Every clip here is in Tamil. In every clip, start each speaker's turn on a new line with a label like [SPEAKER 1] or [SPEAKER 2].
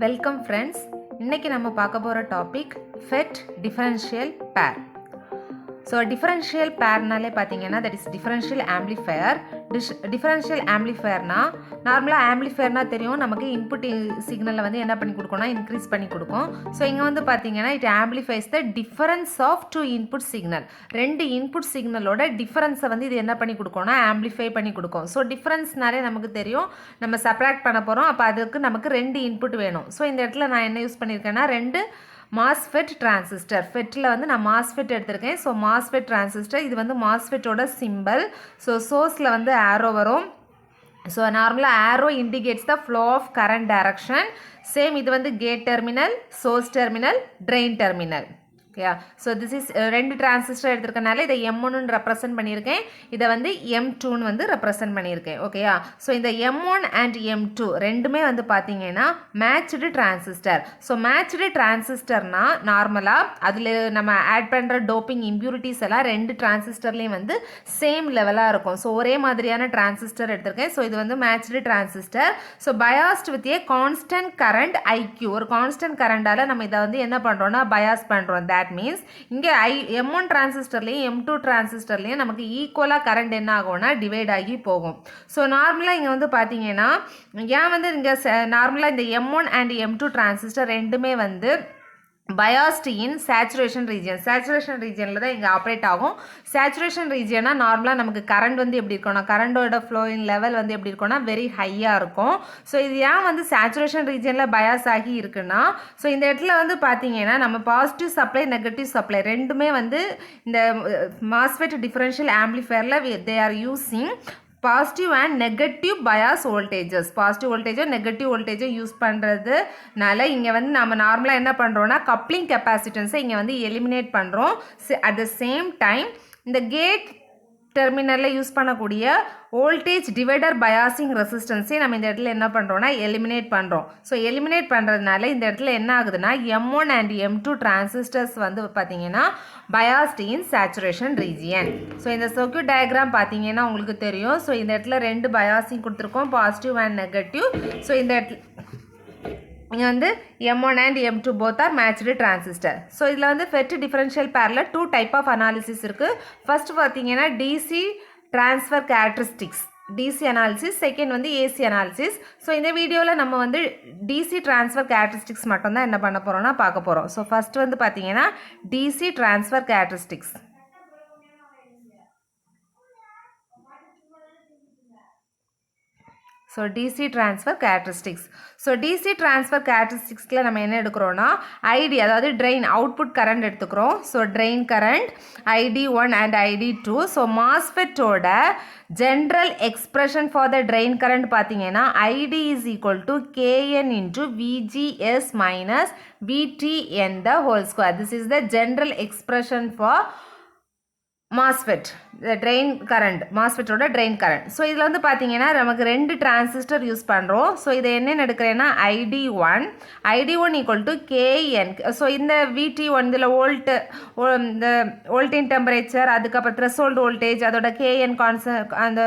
[SPEAKER 1] Welcome friends. இன்னைக்கு நம்ம பார்க்க போகிற topic FET differential pair. So differential பேர்னாலே பார்த்தீங்கன்னா தட் இஸ் டிஃபரன்ஷியல் ஆம்ப்ளிஃபையர். டிஃபரன்ஷியல் ஆம்ப்ளிஃபையர்னா நார்மலாக ஆம்ப்ளிஃபையர்னால் தெரியும், நமக்கு இன்புட் சிக்னலில் வந்து என்ன பண்ணி கொடுக்கணும், இன்க்ரீஸ் பண்ணி கொடுக்கும். ஸோ இங்கே வந்து பார்த்தீங்கன்னா it amplifies the difference of two input signal. ரெண்டு இன்புட் சிக்னலோட டிஃபரன்ஸை வந்து இது என்ன பண்ணி கொடுக்கணும்னா ஆம்ப்ளிஃபை பண்ணி கொடுக்கும். ஸோ டிஃபரன்ஸ்னாலே நமக்கு தெரியும், நம்ம சப்ராக்ட் பண்ண போகிறோம், அப்போ அதுக்கு நமக்கு ரெண்டு இன்புட் வேணும். ஸோ இந்த இடத்துல நான் என்ன யூஸ் பண்ணியிருக்கேன்னா ரெண்டு MOSFET டிரான்சிஸ்டர். ஃபெட்டில் வந்து நான் MOSFET எடுத்திருக்கேன். ஸோ MOSFET டிரான்சிஸ்டர், இது வந்து MOSFETோட சிம்பிள். ஸோ சோர்ஸில் வந்து ஆரோ வரும். ஸோ நார்மலாக arrow indicates the flow of current direction. Same இது வந்து gate terminal, source terminal, drain terminal. Okay, so this is ரெண்டு டிரான்சிஸ்டர் எடுத்துருக்கனால இதை M1 ரெப்ரசன்ட் பண்ணியிருக்கேன், இதை வந்து M2 வந்து ரெப்ரசன்ட் பண்ணியிருக்கேன். ஓகேயா, ஸோ இந்த M1 அண்ட் M2 ரெண்டுமே வந்து பார்த்தீங்கன்னா மேட்ச்டு டிரான்சிஸ்டர். ஸோ மேட்ச்டு டிரான்சிஸ்டர்னா நார்மலாக அதில் நம்ம ஆட் பண்ணுற டோப்பிங் இம்ப்யூரிட்டிஸ் எல்லாம் ரெண்டு டிரான்சிஸ்டர்லேயும் வந்து சேம் லெவலாக இருக்கும். ஸோ ஒரே மாதிரியான டிரான்சிஸ்டர் எடுத்திருக்கேன். ஸோ இது வந்து matched transistor. So biased with A constant current IQ. ஒரு கான்ஸ்டன்ட் கரண்டால் நம்ம இதை வந்து என்ன பண்ணுறோம்னா பயாஸ் பண்ணுறோம். தட் மீன்ஸ் இங்கே M1 டிரான்சிஸ்டர்லையும் M2 டிரான்சிஸ்டர்லையும் நமக்கு ஈக்குவலாக கரண்ட் என்ன ஆகும்னா டிவைட் ஆகி போகும். ஸோ நார்மலாக இங்கே வந்து பார்த்தீங்கன்னா ஏன் வந்து இங்கே நார்மலாக இந்த M1 அண்ட் M2 டிரான்சிஸ்டர் ரெண்டுமே வந்து பயாஸ்ட் இன் சேச்சுரேஷன் ரீஜியன். சேச்சுரேஷன் ரீஜியனில் தான் இங்கே ஆப்ரேட் ஆகும். சேச்சுரேஷன் ரீஜியனா நார்மலாக நமக்கு கரண்ட் வந்து எப்படி இருக்கும்னா கரண்டோட ஃப்ளோயிங் லெவல் வந்து எப்படி இருக்கும்னா வெரி ஹையாக இருக்கும். ஸோ இது ஏன் வந்து சேச்சுரேஷன் ரீஜியனில் பயாஸ் ஆகி இருக்குன்னா, ஸோ இந்த இடத்துல வந்து பார்த்தீங்கன்னா நம்ம பாசிட்டிவ் சப்ளை நெகட்டிவ் சப்ளை ரெண்டுமே வந்து இந்த MOSFET டிஃபரன்ஷியல் ஆம்ப்ளிஃபையரில் they are using positive and negative bias voltages. Positive வோல்டேஜோ நெகட்டிவ் வோல்டேஜோ யூஸ் பண்ணுறதுனால இங்கே வந்து நம்ம நார்மலாக என்ன பண்ணுறோன்னா கப்ளிங் கெப்பாசிட்டன்ஸை இங்கே வந்து எலிமினேட் பண்ணுறோம். அட் த சேம் டைம் இந்த கேட் டெர்மினலில் யூஸ் பண்ணக்கூடிய வோல்டேஜ் டிவைடர் பயாசிங் ரெசிஸ்டன்ஸை நம்ம இந்த இடத்துல என்ன பண்ணுறோன்னா எலிமினேட் பண்ணுறோம். ஸோ எலிமினேட் பண்ணுறதுனால இந்த இடத்துல என்ன ஆகுதுன்னா M1 அண்ட் M2 டிரான்சிஸ்டர்ஸ் வந்து பார்த்தீங்கன்னா பயாஸ்ட் இன் சேச்சுரேஷன் ரீஜியன். ஸோ இந்த சர்க்யூட் டயக்ராம் பார்த்தீங்கன்னா உங்களுக்கு தெரியும். ஸோ இந்த இடத்துல ரெண்டு பயாசிங் கொடுத்துருக்கோம், பாசிட்டிவ் அண்ட் நெகட்டிவ். ஸோ இந்த இடத்துல இங்கே வந்து M1 and M2 both are matched transistor. So இதில் வந்து FET டிஃபரன்ஷியல் பேரில் டூ டைப் ஆஃப் அனாலிசிஸ் இருக்குது. ஃபர்ஸ்ட் பார்த்தீங்கன்னா DC transfer characteristics, DC analysis. Second வந்து AC அனாலிசிஸ். ஸோ இந்த வீடியோவில் நம்ம வந்து DC ட்ரான்ஸ்ஃபர் கேரக்டரிஸ்டிக்ஸ் மட்டும்தான் என்ன பண்ண போகிறோம்னா பார்க்க போகிறோம். ஸோ ஃபர்ஸ்ட் வந்து பார்த்தீங்கன்னா DC transfer characteristics. So DC transfer characteristics. So DC transfer கேரக்டரிஸ்டிக்ஸில் நம்ம என்ன எடுக்கிறோன்னா ID, அதாவது ட்ரெயின் அவுட்புட் கரண்ட் எடுத்துக்கிறோம். So drain current ID1 and ID2. So MOSFETோட general expression for the drain current பார்த்தீங்கன்னா ID is equal to Kn into VGS minus VTn the whole square. This is the general expression for MOSFET, drain current, MOSFETோட ட்ரெயின் கரண்ட். ஸோ இதில் வந்து பார்த்தீங்கன்னா நமக்கு ரெண்டு டிரான்சிஸ்டர் யூஸ் பண்ணுறோம். ஸோ இதை என்னென்னு எடுக்கிறேன்னா ID1 equal to Kn. So இந்த VT1 இதில் இந்த வோல்டேஜ் டெம்பரேச்சர், அதுக்கப்புறம் த்ரெஷோல்டு வோல்டேஜ், அதோட Kn அந்த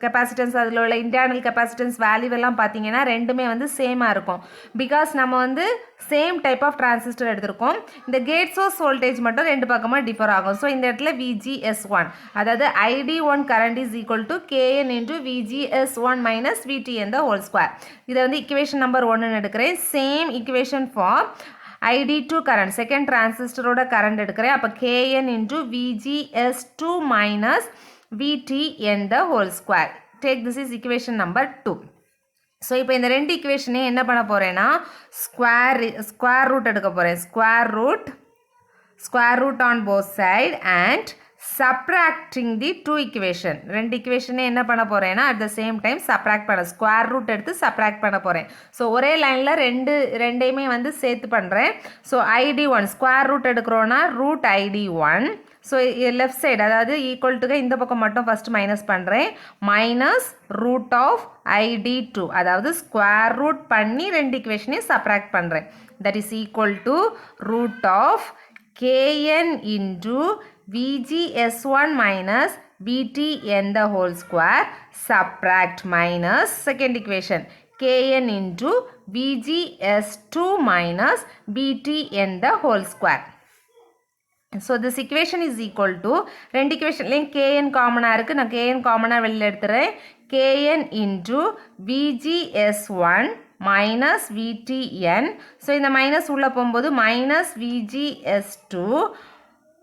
[SPEAKER 1] கெப்பாசிட்டன்ஸ், அதில் உள்ள இன்டர்னல் கெப்பாசிட்டன்ஸ் வேல்யூ எல்லாம் பார்த்தீங்கன்னா ரெண்டுமே வந்து சேமாக இருக்கும். பிகாஸ் நம்ம வந்து சேம் டைப் ஆஃப் டிரான்சிஸ்டர் எடுத்திருக்கோம். இந்த கேட் சோர்ஸ் வோல்டேஜ் மட்டும் ரெண்டு பக்கமாக டிஃபர் ஆகும். ஸோ இந்த இடத்துல VGS1, அதாவது ID1 current is equal to Kn into VGS1 minus VTn the whole square. இதை வந்து equation number 1 எடுக்கிறேன். Same equation for ID2 current, second டிரான்சிஸ்டரோட கரண்ட் எடுக்கிறேன். அப்போ Kn into VGS2 minus VTn the whole square. Take this is equation number 2. So இப்போ இந்த ரெண்டு இக்குவேஷனே என்ன பண்ண போகிறேன்னா ஸ்கொயர் ரூட் எடுக்க போகிறேன். Square root on both side and subtracting the two equation. ரெண்டு இக்குவேஷனே என்ன பண்ண போகிறேன்னா at the same time subtract பண்ண, ஸ்கொயர் ரூட் எடுத்து சப்ராக்ட் பண்ண போகிறேன். ஸோ ஒரே லைனில் ரெண்டையுமே வந்து சேர்த்து பண்ணுறேன். ஸோ ID1 ஸ்கொயர் ரூட் எடுக்கிறோன்னா root ID1. So left side அதாவது ஈக்குவல் டுக்கு இந்த பக்கம் மட்டும் ஃபஸ்ட்டு மைனஸ் பண்ணுறேன். மைனஸ் ரூட் ஆஃப் ID2, அதாவது ஸ்கொயர் ரூட் பண்ணி ரெண்டு இக்குவேஷனையும் சப்ராக்ட் பண்ணுறேன். That is equal to root of Kn into VGS1 minus VTn the whole square, subtract minus second equation kn into VGS2 minus BTN the whole square. So this equation is equal to ரெண்டு equationலையும் kn காமனாக இருக்குது, நான் kn காமனாக வெளியில் எடுத்துகிறேன். kn into VGS1 minus VTN. So இந்த மைனஸ் உள்ளே போகும்போது minus VGS2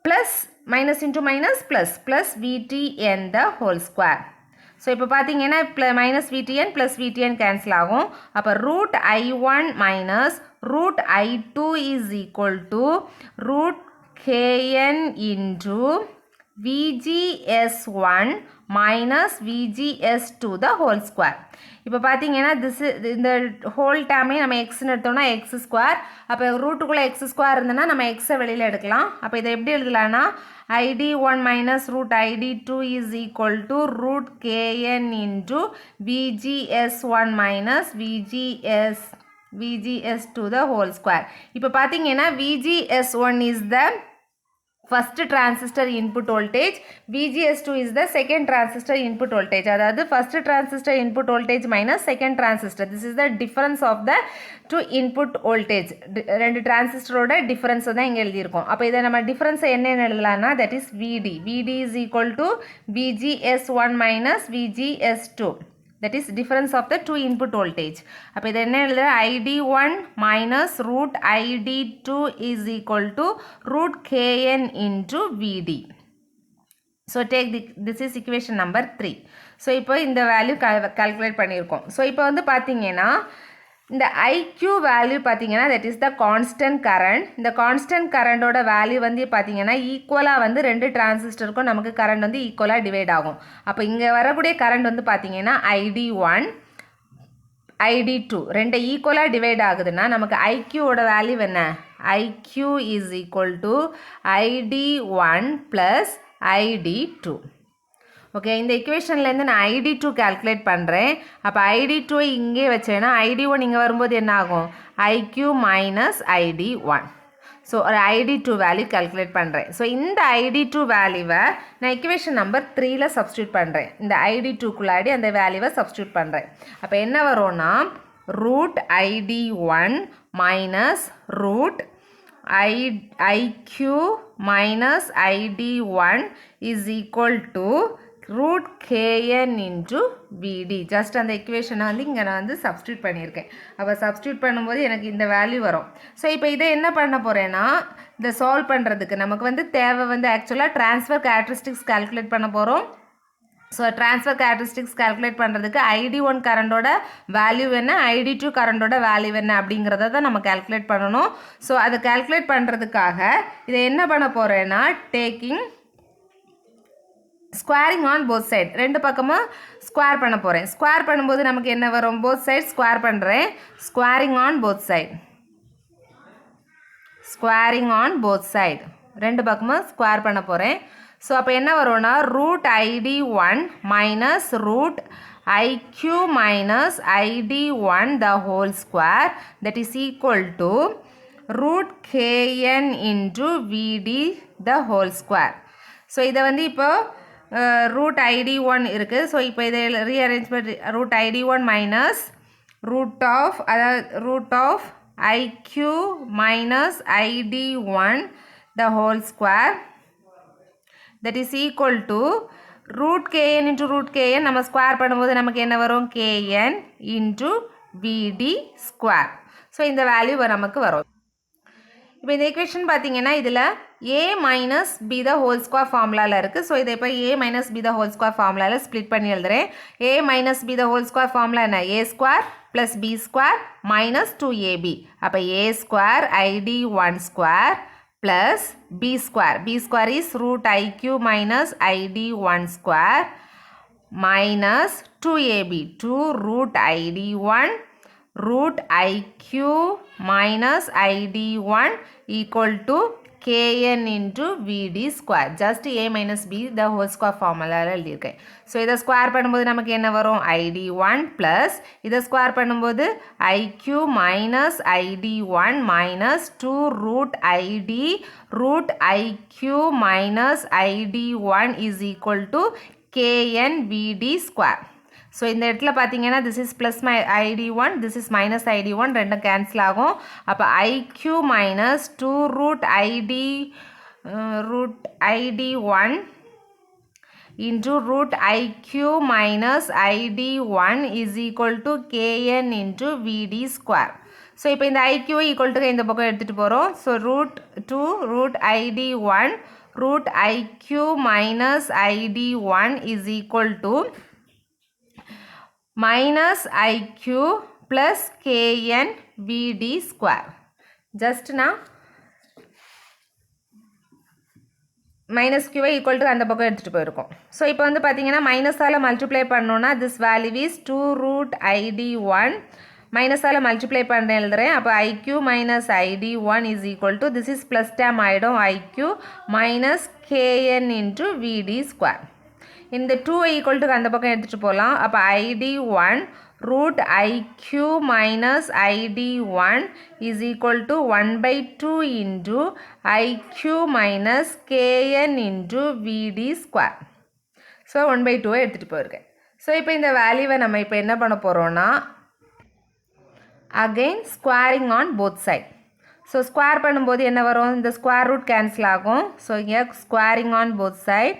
[SPEAKER 1] plus minus into minus plus VTN the whole square. So இப்போ பார்த்தீங்கன்னா minus VTN plus VTN cancel ஆகும். அப்போ root I1 minus root I2 is equal to root kn into VGS1 minus VGS2 the whole square. இப்போ பார்த்தீங்கன்னா இந்த ஹோல் டேர்மே நம்ம எக்ஸ்ன்னு எடுத்தோம்னா எக்ஸ் ஸ்கொயர். அப்போ ரூட்டுக்குள்ளே எக்ஸ் ஸ்கொயர் இருந்ததுன்னா நம்ம எக்ஸை வெளியில் எடுக்கலாம். அப்போ இதை எப்படி எழுதலாம்னா ID1 minus root ID2 is equal to root kn into VGS1 minus VGS2 the whole square. இப்போ பார்த்தீங்கன்னா VGS1 is the first transistor input voltage, VGS2 is the second transistor input voltage. அதாவது first transistor input voltage minus second transistor. This is the difference of the two input voltage. ரெண்டு டிரான்சிஸ்டரோட டிஃபரன்ஸ் தான் இங்கே எழுதியிருக்கோம். அப்போ இதை நம்ம டிஃபரன்ஸை என்னென்னு எழுதலாம்னா that is VD. VD is equal to VGS1 minus VGS2. That is difference of the two input voltage. அப்போ இது என்ன எழுதுற ID1 minus root ID2 is equal to root kn into VD. So take this is equation number 3. So இப்போ இந்த வேல்யூ calculate பண்ணியிருக்கோம். So இப்போ வந்து பார்த்தீங்கன்னா இந்த IQ வேல்யூ பார்த்தீங்கன்னா that is the constant current. இந்த constant currentோட வேல்யூ வந்து பார்த்தீங்கன்னா ஈக்குவலாக வந்து ரெண்டு டிரான்சிஸ்டருக்கும் நமக்கு கரண்ட் வந்து ஈக்குவலாக டிவைட் ஆகும். அப்போ இங்கே வரக்கூடிய கரண்ட் வந்து பார்த்தீங்கன்னா ID1 ID2 ரெண்டு ஈக்குவலாக டிவைட் ஆகுதுன்னா நமக்கு IQவோட வேல்யூ என்ன? IQ is equal to ID1 plus ID2. Okay, இந்த இக்குவேஷன்லேருந்து நான் ID2 கால்குலேட் பண்ணுறேன். அப்போ ID2 இங்கே வச்சேன்னா ID1 இங்கே வரும்போது என்ன ஆகும்? IQ minus ID1. ஸோ ஒரு ID2 வேல்யூ கால்குலேட் பண்ணுறேன். ஸோ இந்த ID2 வேல்யூவை நான் இக்குவேஷன் நம்பர் 3ல் சப்ஸ்டியூட் பண்ணுறேன். இந்த ID2குள்ளாடி அந்த வேல்யூவை சப்ஸ்டியூட் பண்ணுறேன். அப்போ என்ன வரும்னா root ID1 minus root IQ minus ID1 is equal to root kn into VD. Just அந்த equation வந்து இங்கே நான் வந்து சப்ஸ்டியூட் பண்ணியிருக்கேன். அப்போ சப்ஸ்டியூட் பண்ணும்போது எனக்கு இந்த வேல்யூ வரும். ஸோ இப்போ இதை என்ன பண்ண போகிறேன்னா இதை சால்வ் பண்ணுறதுக்கு நமக்கு வந்து தேவை வந்து ஆக்சுவலாக ட்ரான்ஸ்ஃபர் கேரக்டரிஸ்டிக்ஸ் கால்குலேட் பண்ண போகிறோம். ஸோ ட்ரான்ஸ்ஃபர் கேரக்டரிஸ்டிக்ஸ் கால்குலேட் பண்ணுறதுக்கு ID1 கரண்டோட வேல்யூ என்ன, ID2 கரண்டோட வேல்யூ என்ன அப்படிங்கிறத தான் நம்ம கால்குலேட் பண்ணணும். ஸோ அதை கால்குலேட் பண்ணுறதுக்காக இதை என்ன பண்ண போகிறேன்னா taking squaring on both side, ரெண்டு பக்கமும் ஸ்கொயர் பண்ண போகிறேன். ஸ்கொயர் பண்ணும்போது நமக்கு என்ன வரும்? போத் சைட் ஸ்கொயர் பண்ணுறேன். Squaring on both side, squaring on both side, ரெண்டு பக்கமும் ஸ்கொயர் பண்ண போகிறேன். ஸோ அப்போ என்ன வரும்னா root ID1 minus root IQ minus ID1 the whole square that is equal to root KN into VD the whole square. So இதை வந்து இப்போ ரூட் ID1 இருக்குது. ஸோ இப்போ இதை ரீஅரேஞ்ச் பண்ணி root ID1 minus root of root of IQ minus ID1 the whole square that is equal to root kn into root kn. நம்ம ஸ்கொயர் பண்ணும்போது நமக்கு என்ன வரும்? kn into VD square. So இந்த வேல்யூ நமக்கு வரும். இப்போ இந்த ஈக்குவேஷன் பார்த்தீங்கன்னா இதில் a minus b the whole square ஃபார்முலாவில் இருக்குது. ஸோ இதை இப்போ a minus b the whole square ஃபார்முலாவில் ஸ்ப்ளிட் பண்ணி எழுதுறேன். a minus b the whole square formula என்ன? a square plus b square minus 2ab. அப்போ a square ID1 square plus b square. B square is root IQ minus ID1 square minus 2ab. 2 root ID1 root IQ minus ID1 equal to kn into VD square. Just a minus b the whole square formula எழுதியிருக்கேன். ஸோ இதை ஸ்கொயர் பண்ணும்போது நமக்கு என்ன வரும்? ID1 ப்ளஸ் இதை ஸ்கொயர் பண்ணும்போது IQ minus ID1 minus 2 root ID root IQ minus ID1 is equal to KN VD square. So இந்த இடத்துல பார்த்தீங்கன்னா this is plus my id1, this is minus id1, ரெண்டும் கேன்சல் ஆகும். அப்போ iq minus 2 root id1 into root iq minus id1 is equal to kn into vd square. So இப்போ இந்த iq equal to இந்த பக்கம் எடுத்துகிட்டு போகிறோம். So root 2 root id1 root iq minus id1 is equal to minus iq plus kn vd square. Just now minus q equal to அந்த பக்கம் எடுத்துகிட்டு போயிருக்கோம். ஸோ இப்போ வந்து பார்த்தீங்கன்னா மைனஸால் மல்டிப்ளை பண்ணோன்னா this value is 2 root id1 மைனஸால் மல்டிப்ளை பண்ண எழுதுறேன். அப்போ iq minus id1 is equal to this is plus term ஆகிடும் iq minus kn into vd square. இந்த 2 equal to அந்த பக்கம் எடுத்துகிட்டு போகலாம். அப்போ id1 root iq minus id1 is equal to 1 by 2 into iq minus kn into vd square. So 1 by 2 எடுத்துகிட்டு போயிருக்கேன். ஸோ இப்போ இந்த வேல்யூவை நம்ம இப்போ என்ன பண்ண போகிறோன்னா again squaring on both side. So square பண்ணும்போது என்ன வரும், இந்த ஸ்கொயர் ரூட் கேன்சல் ஆகும். ஸோ இங்கே squaring on both side.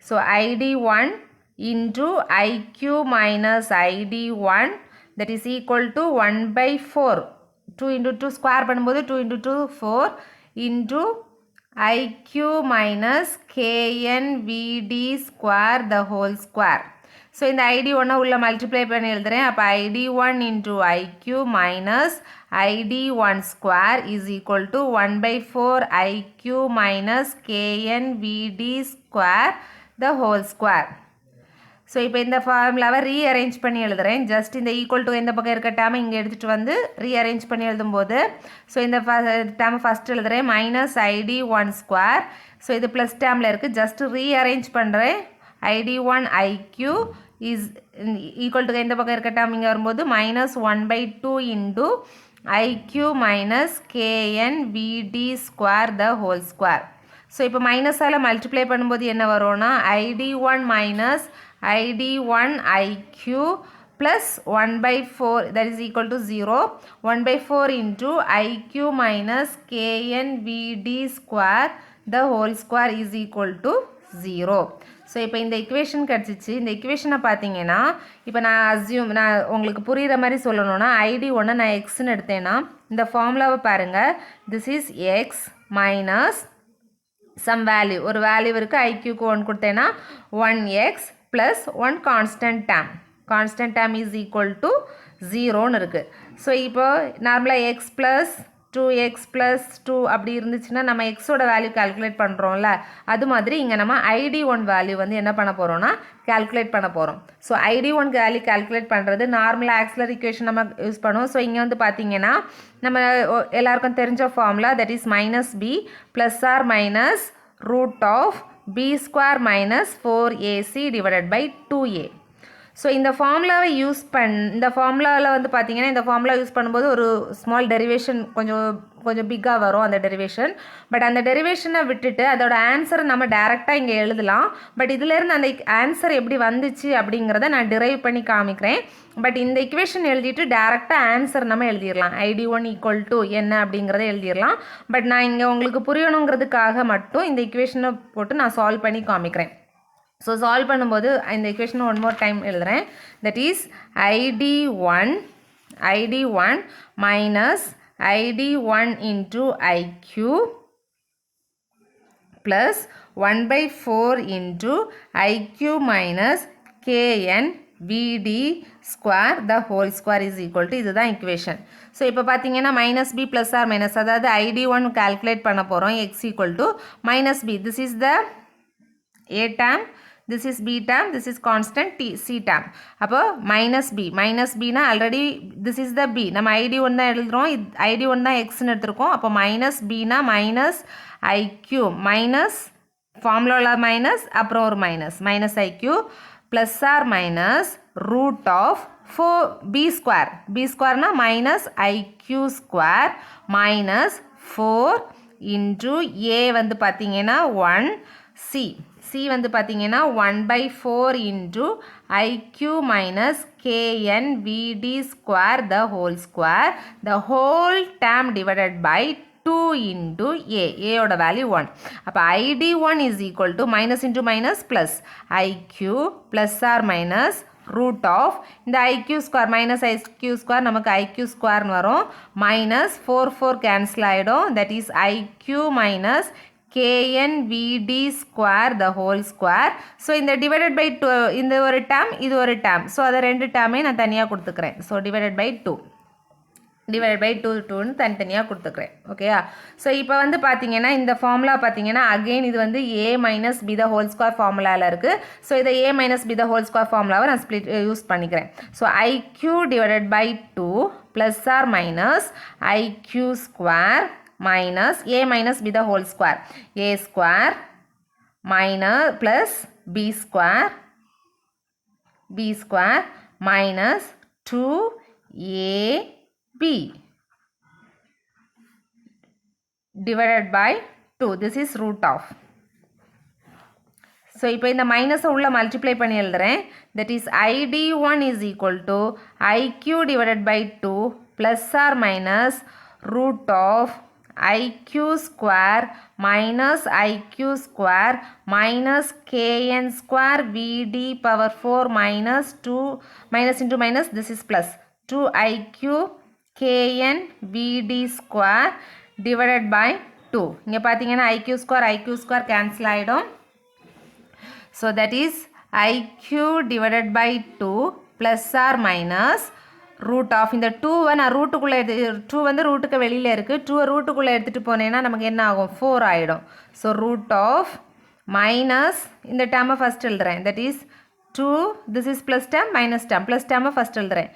[SPEAKER 1] So id1 into iq minus id1 that is equal to 1 by 4. 2 into 2 square பண்ணும்போது 2 into 2 4 into iq minus kn vd square the whole square. So இந்த id1 உள்ள மல்டிப்ளை பண்ணி எழுதுகிறேன். அப்போ id1 into iq minus id1 square is equal to 1 by 4 iq minus kn vd square the whole square. So இப்போ இந்த ஃபார்முலாவை ரீஅரேஞ்ச் பண்ணி எழுதுகிறேன். ஜஸ்ட் இந்த ஈக்குவல் டு எந்த பக்கம் இருக்க டேமை இங்கே எடுத்துகிட்டு வந்து ரீஅரேஞ்ச் பண்ணி எழுதும்போது ஸோ இந்த டேமை ஃபஸ்ட் எழுதுகிறேன் மைனஸ் id1 ஸ்கொயர். ஸோ இது ப்ளஸ் டேமில் இருக்குது. ஜஸ்ட் ரீஅரேஞ்ச் பண்ணுறேன். id1 iq is equal to எந்த பக்கம் இருக்க டேம் இங்கே வரும்போது minus 1 by 2 into iq minus kn vd square the whole square. So இப்போ மைனஸால் மல்டிப்ளை பண்ணும்போது என்ன வரும்னா id1 minus id1 iq plus 1 by 4 that is equal to 0. 1 by 4 into iq minus kn vd square the whole square is equal to 0. So இப்போ இந்த இக்குவேஷன் கிடச்சிச்சு. இந்த இக்குவேஷனை பார்த்தீங்கன்னா இப்போ நான் உங்களுக்கு புரிகிற மாதிரி சொல்லணும்னா id1 நான் எக்ஸ்ன்னு எடுத்தேன்னா இந்த ஃபார்முலாவை பாருங்கள். This is x minus some value, ஒரு வேல்யூ இருக்குது. ஐக்யூக்கு 1 கொடுத்தேன்னா 1x plus 1 constant term is equal to 0ன்னு இருக்குது. ஸோ இப்போ நார்மலாக எக்ஸ் ப்ளஸ் 2x ப்ளஸ் 2 அப்படி இருந்துச்சுன்னா நம்ம எக்ஸோட வேல்யூ கால்குலேட் பண்ணுறோம்ல, அது மாதிரி இங்கே நம்ம id1 வேல்யூ வந்து என்ன பண்ண போகிறோம்னா கால்குலேட் பண்ண போகிறோம். ஸோ id1 வேல்யூ கால்குலேட் பண்ணுறது நார்மலாக ஆக்ஸிலரி ஈக்குவேஷன் நம்ம யூஸ் பண்ணுவோம். ஸோ இங்கே வந்து பார்த்தீங்கன்னா நம்ம எல்லாருக்கும் தெரிஞ்ச formula that is minus b plus or minus root of b square minus 4ac divided by 2a. So இந்த ஃபார்முலாவை இந்த ஃபார்முலாவில் வந்து பார்த்தீங்கன்னா இந்த ஃபார்முலா யூஸ் பண்ணும்போது ஒரு ஸ்மால் டெரிவேஷன் கொஞ்சம் பிக்காக வரும் அந்த டெரிவேஷன். பட் அந்த டெரிவேஷனை விட்டுட்டு அதோட ஆன்சரை நம்ம டேரெக்டாக இங்கே எழுதலாம். பட் இதிலேருந்து அந்த ஆன்சர் எப்படி வந்துச்சு அப்படிங்கிறத நான் டிரைவ் பண்ணி காமிக்கிறேன். பட் இந்த இக்குவேஷன் எழுதிட்டு டேரெக்டாக ஆன்சர் நம்ம எழுதிடலாம். id1 ஈக்குவல் டு என்ன அப்படிங்கிறத எழுதிடலாம். பட் நான் இங்கே உங்களுக்கு புரியணுங்கிறதுக்காக மட்டும் இந்த இக்குவேஷனை போட்டு நான் சால்வ் பண்ணி காமிக்கிறேன். ஸோ சால்வ் பண்ணும்போது இந்த இக்குவேஷனை ஒன் மோர் டைம் எழுதுகிறேன். That is id1 minus id1 into iq plus 1 by 4 into iq minus kn vd square the whole square is equal to இதுதான் equation. ஸோ இப்போ பார்த்தீங்கன்னா minus b plus or minus, அதாவது id1 கால்குலேட் பண்ண போகிறோம். x equal to minus b. This is the a term, this is b term, this is constant c term. அப்போ minus b னா already this is the b, நம்ம id1 தான் எழுதுகிறோம், id1 தான் xன்னு எடுத்துருக்கோம். அப்போ மைனஸ் b னா மைனஸ் iq, மைனஸ் ஃபார்முலாவில் மைனஸ் அப்புறம் ஒரு minus iq plus or minus root of b ஸ்கொயர்னா minus iq square minus 4 into a வந்து பார்த்தீங்கன்னா 1 c C வந்து பார்த்தீங்கன்னா 1/4 into IQ minus KN VD square the whole square, the whole term divided by 2 into A. A ஓட வேல்யூ 1. அப்போ ID1 is equal to minus into minus plus IQ plus or minus root of இந்த IQ square minus IQ square நமக்கு IQ square வரும் minus 4 cancel ஆயிடும், that is IQ minus KNVD square the whole square. So இந்த divided by 2 இந்த ஒரு term இது ஒரு term, so அதை ரெண்டு term நான் தனியாக கொடுத்துக்கிறேன். So divided by 2 2 தனித்தனியாக கொடுத்துக்கிறேன். ஓகேயா? ஸோ இப்போ வந்து பார்த்தீங்கன்னா இந்த ஃபார்முலா பார்த்தீங்கன்னா அகெயின் இது வந்து A minus b the whole square ஃபார்முலாவில் இருக்குது. ஸோ இதை A minus b the whole square ஃபார்முலாவை நான் யூஸ் பண்ணிக்கிறேன். So IQ divided by 2 plus or minus IQ square minus A minus B the whole square, A square minus plus B square minus 2AB divided by 2. This is root of. So இப்போ இந்த மைனஸை உள்ள மல்டிப்ளை பண்ணி எழுதுறேன். That is ID1 is equal to IQ divided by 2 plus or minus root of IQ square minus IQ square minus KN square VD power 4 minus 2 minus into minus, this is plus 2 IQ KN VD square divided by 2. இங்கே பார்த்தீங்கன்னா IQ square cancel ஆயிடும். So that is IQ divided by 2 plus or minus root of இந்த 2 நான் ரூட்டுக்குள்ளே 2 வந்து ரூட்டுக்கு வெளியில் இருக்குது, 2 ரூட்டுக்குள்ளே எடுத்துகிட்டு போனேன்னா நமக்கு என்ன ஆகும், 4 ஆகிடும். ஸோ ரூட் ஆஃப் மைனஸ் இந்த டேர்மை ஃபஸ்ட் எழுதுறேன், that is 2, this is plus term minus term, plus டேர்மை ஃபஸ்ட் எழுதுறேன்.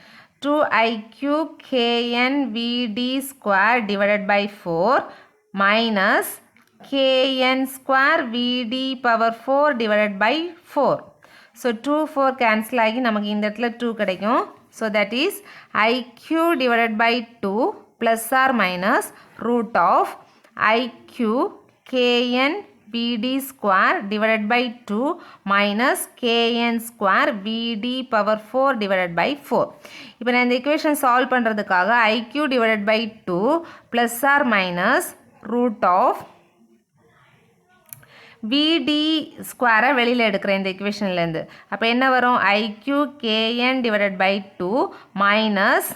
[SPEAKER 1] 2 IQ KN VD square divided by 4 minus KN square VD power 4 divided by 4. So 2 4 cancel ஆகி நமக்கு இந்த இடத்துல 2 கிடைக்கும். So that is IQ divided by 2 plus or minus root of IQ KN VD square divided by 2 minus KN square VD power 4 divided by 4. இப்போ நான் இந்த equation solve பண்ணுறதுக்காக IQ divided by 2 plus or minus root of VD ஸ்கொயரை வெளியில் எடுக்கிறேன் இந்த இக்குவேஷன்லேருந்து. அப்போ என்ன வரும், IQ KN divided by 2 minus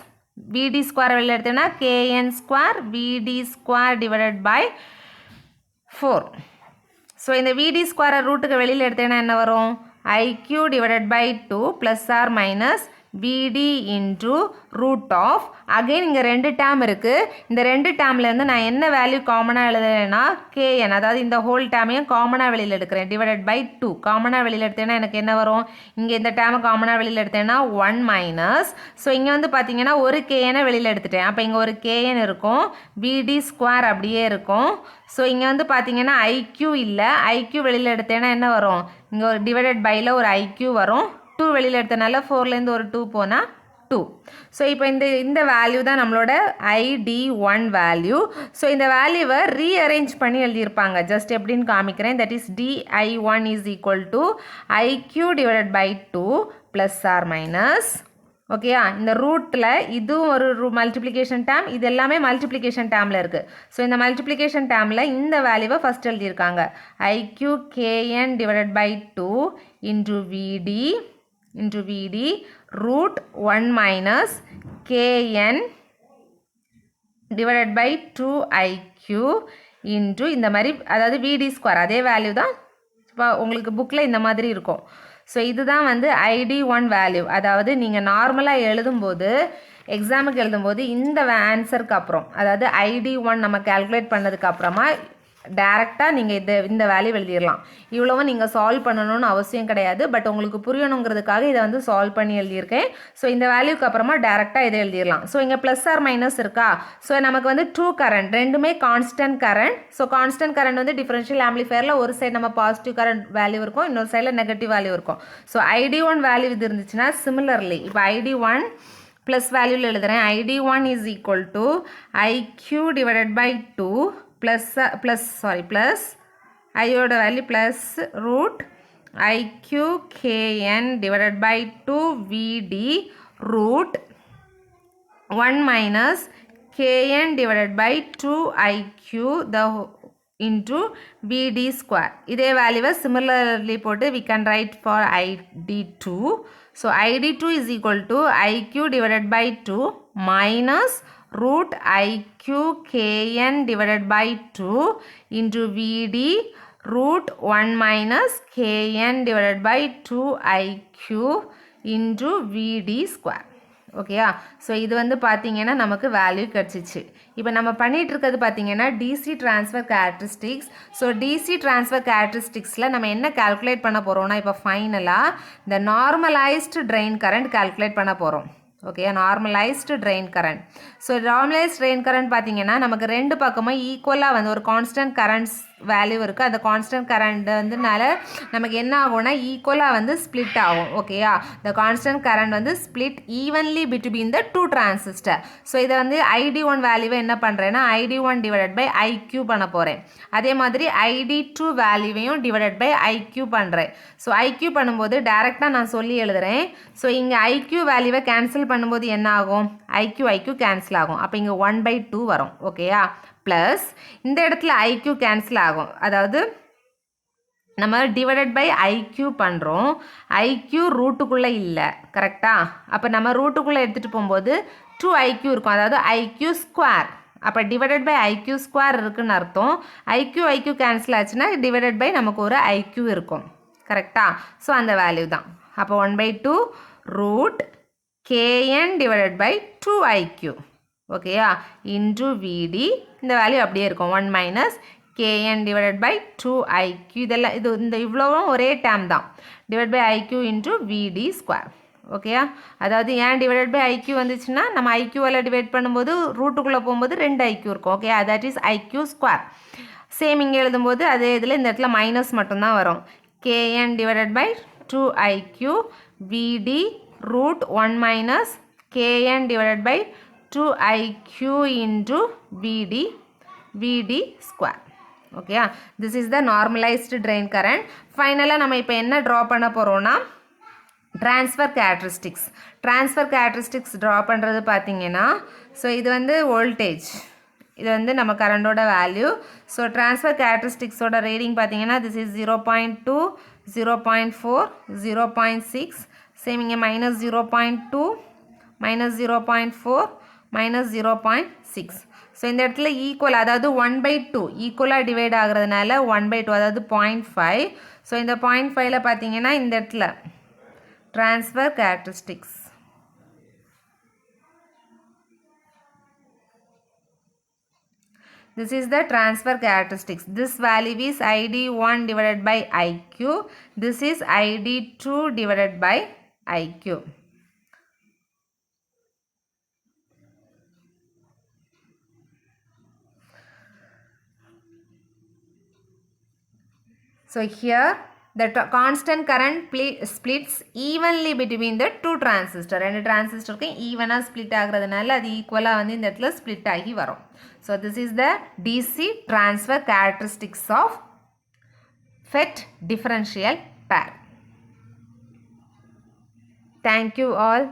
[SPEAKER 1] VD ஸ்கொயரை வெளியில் எடுத்தேன்னா KN square VD square divided by 4. So இந்த VD ஸ்கொயரை ரூட்டுக்கு வெளியில் எடுத்தேன்னா என்ன வரும், IQ divided by 2 plus or minus VD into root of, again இங்கே ரெண்டு டேர்ம் இருக்குது, இந்த ரெண்டு டேர்ம்லேருந்து நான் என்ன வேல்யூ காமனாக எழுதுறேன்னா KN, அதாவது இந்த ஹோல் டேர்மையும் காமனாக வெளியில் எடுக்கிறேன், டிவைடட் பை 2. காமனாக வெளியில் எடுத்தேன்னா எனக்கு என்ன வரும், இங்கே இந்த டேர்மை காமனாக வெளியில் எடுத்தேன்னா 1 மைனஸ், ஸோ இங்கே வந்து பார்த்தீங்கன்னா ஒரு KN வெளியில் எடுத்துட்டேன், அப்போ இங்கே ஒரு KN இருக்கும், VD ஸ்கொயர் அப்படியே இருக்கும். ஸோ இங்கே வந்து பார்த்தீங்கன்னா IQ இல்லை, IQ வெளியில் எடுத்தேன்னா என்ன வரும், இங்கே ஒரு டிவைடட் பையில் ஒரு IQ வரும், 2 வெளியில் எடுத்தனால 4லேருந்து ஒரு 2 போனால் 2. ஸோ இப்போ இந்த வேல்யூ தான் நம்மளோட ID1 வேல்யூ. ஸோ இந்த வேல்யூவை ரீஅரேஞ்ச் பண்ணி எழுதியிருப்பாங்க, ஜஸ்ட் எப்படின்னு காமிக்கிறேன். That is DI1 is equal to IQ divided by 2 plus or minus, ஓகேயா, இந்த ரூட்டில் இதுவும் ஒரு மல்டிப்ளிகேஷன் டேர்ம், இது எல்லாமே மல்டிப்ளிகேஷன் டேர்மில் இருக்குது. ஸோ இந்த மல்டிப்ளிகேஷன் டேர்மில் இந்த வேல்யூவை ஃபஸ்ட் எழுதியிருக்காங்க, IQ KN divided by 2 into VD root 1 minus KN divided by 2 IQ into இந்த மாதிரி, அதாவது VD ஸ்கொயர் அதே வேல்யூ தான் இப்போ உங்களுக்கு புக்கில் இந்த மாதிரி இருக்கும். ஸோ இதுதான் வந்து ID1 வேல்யூ. அதாவது நீங்கள் நார்மலாக எழுதும்போது, எக்ஸாமுக்கு எழுதும்போது இந்த ஆன்சருக்கு அப்புறம், அதாவது ID1 நம்ம கால்குலேட் பண்ணதுக்கு அப்புறமா டேரெக்டாக நீங்கள் இந்த வேல்யூ எழுதிடலாம். இவ்வளவும் நீங்கள் சால்வ் பண்ணணும்னு அவசியம் கிடையாது, பட் உங்களுக்கு புரியணுங்கிறதுக்காக இதை வந்து சால்வ் பண்ணி எழுதியிருக்கேன். ஸோ இந்த வேல்யூக்கு அப்புறமா டேரெக்டாக இதை எழுதிடலாம். ஸோ இங்கே ப்ளஸ் ஆர் மைனஸ் இருக்கா, ஸோ நமக்கு வந்து 2 கரண்ட், ரெண்டுமே constant current. So constant current வந்து டிஃபரன்ஷியல் ஆம்பிளிஃபயரில் ஒரு சைடு நம்ம பாசிட்டிவ் கரண்ட் வேல்யூ இருக்கும், இன்னொரு சைடில் நெகட்டிவ் வேல்யூ இருக்கும். ஸோ ID1 வேல்யூ இது இருந்துச்சுன்னா சிமிலர்லி இப்போ ID1 ப்ளஸ் வேல்யூவில் எழுதுகிறேன், ID1 is equal to IQ divided by 2 plus ஐயோட வேல்யூ plus root IQKN divided by 2VD root 1 minus KN divided by 2IQ the into VD square. இதே வேல்யூவை similarly போட்டு we can write for ID2. So ID2 is equal to IQ divided by 2 minus root IQKN divided by 2 into VD root 1 minus Kn divided by 2IQ into VD square. ஓகேயா? ஸோ இது வந்து பார்த்தீங்கன்னா நமக்கு வேல்யூ கிடச்சிச்சு. இப்போ நம்ம பண்ணிகிட்டு இருக்கிறது பார்த்தீங்கன்னா DC transfer characteristics. So DC transfer கேரக்டரிஸ்டிக்ஸில் நம்ம என்ன கால்குலேட் பண்ண போகிறோம்னா இப்போ ஃபைனலாக இந்த நார்மலைஸ்டு ட்ரெயின் கரண்ட் கால்குலேட் பண்ண போகிறோம். Okay, normalised train current. So normalised train current பார்த்தீங்கன்னா நமக்கு ரெண்டு பக்கமும் ஈக்குவலாக வந்து ஒரு கான்ஸ்டன்ட் கரண்ட்ஸ் வேல்யூ இருக்குது. அந்த கான்ஸ்டன்ட் கரண்ட் வந்துனால நமக்கு என்ன ஆகும்னா ஈக்குவலாக வந்து ஸ்ப்ளிட் ஆகும். ஓகேயா? இந்த கான்ஸ்டன்ட் கரண்ட் வந்து split evenly between the two transistor. So இதை வந்து ID1 வேல்யூவை என்ன பண்ணுறேன்னா ID1 டிவைடட் பை IQ பண்ண போகிறேன். அதே மாதிரி ID2 வேல்யூவையும் டிவைடட் பை IQ பண்ணுறேன். ஸோ IQ பண்ணும்போது டேரெக்டாக நான் சொல்லி எழுதுகிறேன். ஸோ இங்கே IQ வேல்யூவை கேன்சல் பண்ணும்போது என்ன ஆகும்? IQ கேன்சல் ஆகும். அப்போ இங்கே 1/2 வரும். ஓகேயா? ப்ளஸ் இந்த இடத்துல IQ கேன்சல் ஆகும். அதாவது நம்ம டிவைடட் பை IQ பண்ணுறோம். IQ ரூட்டுக்குள்ளே இல்லை. கரெக்டாக? அப்போ நம்ம ரூட்டுக்குள்ளே எடுத்துகிட்டு போகும்போது 2IQ இருக்கும். அதாவது IQ ஸ்கொயர். அப்போ டிவைடட் பை IQ ஸ்கொயர் இருக்குன்னு அர்த்தம். IQ கேன்சல் ஆச்சுன்னா டிவைடட் பை நமக்கு ஒரு IQ இருக்கும். கரெக்டாக? ஸோ அந்த வேல்யூ தான். அப்போ 1/2 root KN divided by 2IQ. ஓகேயா? இன்டு VD இந்த வேல்யூ அப்படியே இருக்கும். 1 minus KN divided by 2IQ. இதெல்லாம் இந்த இவ்வளவும் ஒரே டேம் தான். Divide by IQ into VD square. ஓகேயா? அதாவது ஏன் டிவைட் பை IQ வந்துச்சுன்னா நம்ம IQவால் டிவைட் பண்ணும்போது ரூட்டுக்குள்ளே போகும்போது 2 IQ இருக்கும். Okay, that is IQ square. Same இங்கே எழுதும்போது அதே இதில் இந்த இடத்துல மைனஸ் மட்டும்தான் வரும். KN divided by 2IQ VD root 1 minus Kn divided by 2IQ into VD square. Okay, this is the normalized drain current. Finally நம்ம இப்போ என்ன draw பண்ண போறோம்னா transfer characteristics. Transfer characteristics draw பண்றது பார்த்தீங்கன்னா ஸோ இது வந்து voltage, இது வந்து நம்ம கரண்டோட வேல்யூ. ஸோ transfer characteristics ஓட ரீடிங் பார்த்தீங்கன்னா this is 0.2, 0.4, 0.6. சேம் இங்கே -0.2, -0.4, -0.6. ஸோ இந்த இடத்துல ஈக்குவல், அதாவது 1/2 ஈக்குவலாக டிவைட் ஆகிறதுனால 1/2, அதாவது 0.5. ஸோ இந்த 0.5ல் பார்த்தீங்கன்னா இந்த இடத்துல transfer characteristics. This is the transfer characteristics. This value is ID1 divided by IQ. This is ID2 divided by IQ. So here the constant current splits evenly between the two transistors. ரெண்டு டிரான்சிஸ்டருக்கு ஈவனாக ஸ்ப்ளிட் ஆகிறதுனால அது ஈக்குவலாக வந்து இந்த இடத்துல ஸ்ப்ளிட் ஆகி வரும். So this is the DC transfer characteristics of FET differential pair. Thank you all.